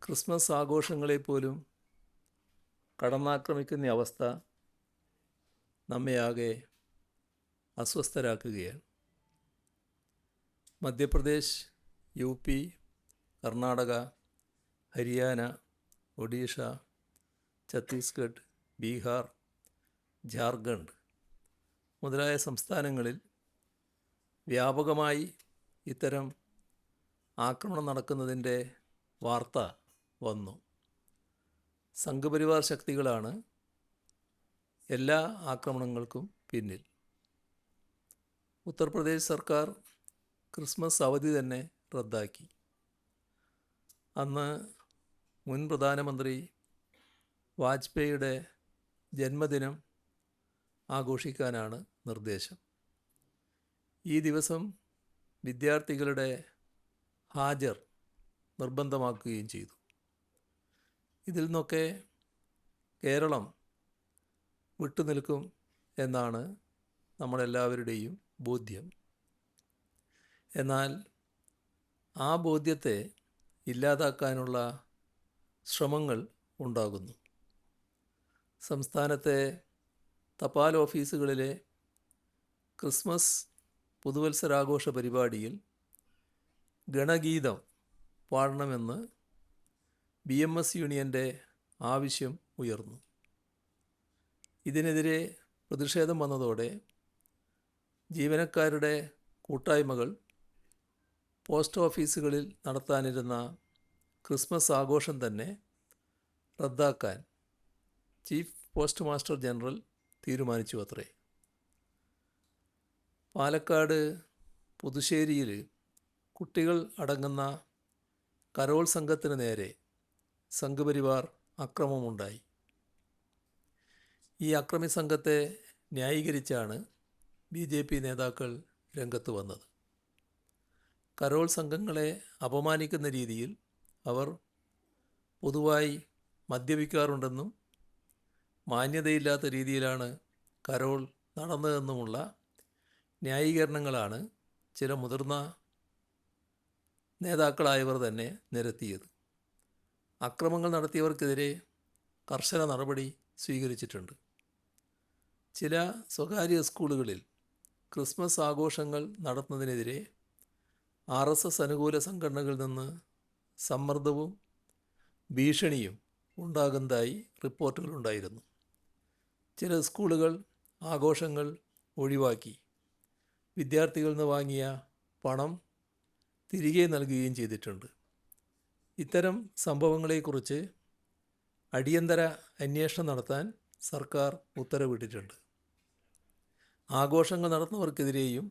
Christmas ആഘോഷങ്ങളെപ്പോലും കടന്നാക്രമിക്കുന്ന അവസ്ഥ നമ്മെയാകെ അസ്വസ്ഥരാക്കുകയാണ്. Madhya Pradesh, UP, Karnataka, Haryana, Odisha, Chhattisgarh, Bihar, Jharkhand മുതലായ സംസ്ഥാനങ്ങളിൽ വ്യാപകമായി ഇത്തരം ആക്രമണം നടക്കുന്നതിൻ്റെ വാർത്ത വന്നു. സംഘപരിവാർ ശക്തികളാണ് എല്ലാ ആക്രമണങ്ങൾക്കും പിന്നിൽ. ഉത്തർപ്രദേശ് സർക്കാർ ക്രിസ്മസ് അവധി തന്നെ റദ്ദാക്കി. അന്ന് മുൻ പ്രധാനമന്ത്രി വാജ്പേയിയുടെ ജന്മദിനം ആഘോഷിക്കാനാണ് നിർദ്ദേശം. ഈ ദിവസം വിദ്യാർത്ഥികളുടെ ഹാജർ നിർബന്ധമാക്കുകയും ചെയ്തു. ഇതിൽ നിന്നൊക്കെ കേരളം വിട്ടുനിൽക്കും എന്നാണ് നമ്മളെല്ലാവരുടെയും ബോധ്യം. എന്നാൽ ആ ബോധ്യത്തെ ഇല്ലാതാക്കാനുള്ള ശ്രമങ്ങൾ ഉണ്ടാകുന്നു. സംസ്ഥാനത്തെ തപാൽ ഓഫീസുകളിലെ ക്രിസ്മസ് പുതുവത്സരാഘോഷ പരിപാടിയിൽ ഗണഗീതം പാടണമെന്ന് BMS യൂണിയൻ്റെ ആവശ്യം ഉയർന്നു. ഇതിനെതിരെ പ്രതിഷേധം വന്നതോടെ ജീവനക്കാരുടെ കൂട്ടായ്മകൾ പോസ്റ്റ് ഓഫീസുകളിൽ നടത്താനിരുന്ന ക്രിസ്മസ് ആഘോഷം തന്നെ റദ്ദാക്കാൻ ചീഫ് പോസ്റ്റ് മാസ്റ്റർ ജനറൽ തീരുമാനിച്ചു അത്രേ. പാലക്കാട് പുതുശ്ശേരിയിൽ കുട്ടികൾ അടങ്ങുന്ന കരോൾ സംഘത്തിന് നേരെ സംഘപരിവാർ അക്രമമുണ്ടായി. ഈ അക്രമി സംഘത്തെ ന്യായീകരിച്ചാണ് BJP നേതാക്കൾ രംഗത്ത് വന്നത്. കരോൾ സംഘങ്ങളെ അപമാനിക്കുന്ന രീതിയിൽ അവർ പൊതുവായി മദ്യപിക്കാറുണ്ടെന്നും മാന്യതയില്ലാത്ത രീതിയിലാണ് കരോൾ നടന്നതെന്നുമുള്ള ന്യായീകരണങ്ങളാണ് ചില മുതിർന്ന നേതാക്കളായവർ തന്നെ നിരത്തിയത്. അക്രമങ്ങൾ നടത്തിയവർക്കെതിരെ കർശന നടപടി സ്വീകരിച്ചിട്ടുണ്ട്. ചില സ്വകാര്യ സ്കൂളുകളിൽ ക്രിസ്മസ് ആഘോഷങ്ങൾ നടത്തുന്നതിനെതിരെ RSS അനുകൂല സംഘടനകളിൽ നിന്ന് സമ്മർദ്ദവും ഭീഷണിയും ഉണ്ടാകുന്നതായി റിപ്പോർട്ടുകളുണ്ടായിരുന്നു. ചില സ്കൂളുകൾ ആഘോഷങ്ങൾ ഒഴിവാക്കി വിദ്യാർത്ഥികളിൽ നിന്ന് വാങ്ങിയ പണം തിരികെ നൽകുകയും ചെയ്തിട്ടുണ്ട്. ഇത്തരം സംഭവങ്ങളെക്കുറിച്ച് അടിയന്തര അന്വേഷണം നടത്താൻ സർക്കാർ ഉത്തരവിട്ടിട്ടുണ്ട്. ആഘോഷങ്ങൾ നടത്തുന്നവർക്കെതിരെയും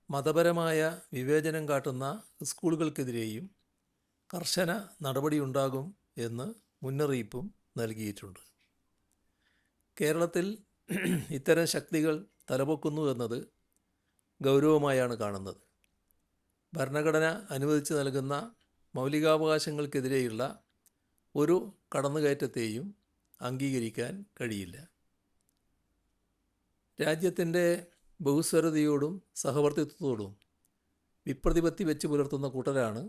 മതപരമായ വിവേചനം കാട്ടുന്ന സ്കൂളുകൾക്കെതിരെയും കർശന നടപടിയുണ്ടാകും എന്ന് മുന്നറിയിപ്പും നൽകിയിട്ടുണ്ട്. കേരളത്തിൽ ഇത്തരം ശക്തികൾ തലപൊക്കുന്നു എന്നത് ഗൗരവമായാണ് കാണുന്നത്. ഭരണഘടന അനുവദിച്ചു നൽകുന്ന മൗലികാവകാശങ്ങൾക്കെതിരെയുള്ള ഒരു കടന്നുകയറ്റത്തെയും അംഗീകരിക്കാൻ കഴിയില്ല. രാജ്യത്തിൻ്റെ ബഹുസ്വരതയോടും സഹവർത്തിത്വത്തോടും വിപ്രതിപത്തി വെച്ച് പുലർത്തുന്ന കൂട്ടരാണ്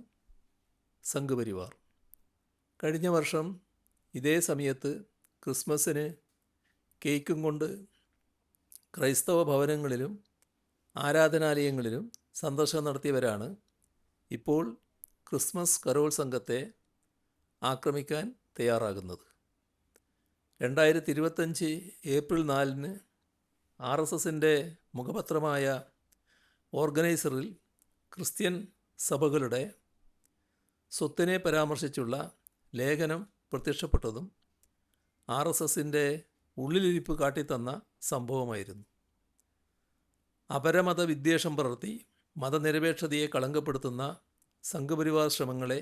സംഘപരിവാർ. കഴിഞ്ഞ വർഷം ഇതേ സമയത്ത് ക്രിസ്മസിന് കേക്കും കൊണ്ട് ക്രൈസ്തവ ഭവനങ്ങളിലും ആരാധനാലയങ്ങളിലും സന്ദർശനം നടത്തിയവരാണ് ഇപ്പോൾ ക്രിസ്മസ് കരോൾ സംഘത്തെ ആക്രമിക്കാൻ തയ്യാറാകുന്നത്. 2025 ഏപ്രിൽ 4 RSSൻ്റെ മുഖപത്രമായ ഓർഗനൈസറിൽ ക്രിസ്ത്യൻ സഭകളുടെ സ്വത്തിനെ പരാമർശിച്ചുള്ള ലേഖനം പ്രത്യക്ഷപ്പെട്ടതും RSSൻ്റെ ഉള്ളിലിരിപ്പ് കാട്ടിത്തന്ന സംഭവമായിരുന്നു. അപരമത വിദ്വേഷം പടർത്തി മതനിരപേക്ഷതയെ കളങ്കപ്പെടുത്തുന്ന സംഘപരിവാർ ശ്രമങ്ങളെ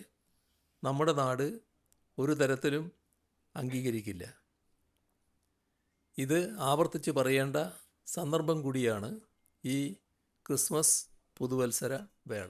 നമ്മുടെ നാട് ഒരു തരത്തിലും അംഗീകരിക്കില്ല. ഇത് ആവർത്തിച്ച് പറയേണ്ട സന്ദർഭം കൂടിയാണ് ഈ ക്രിസ്മസ് പുതുവത്സര വേള.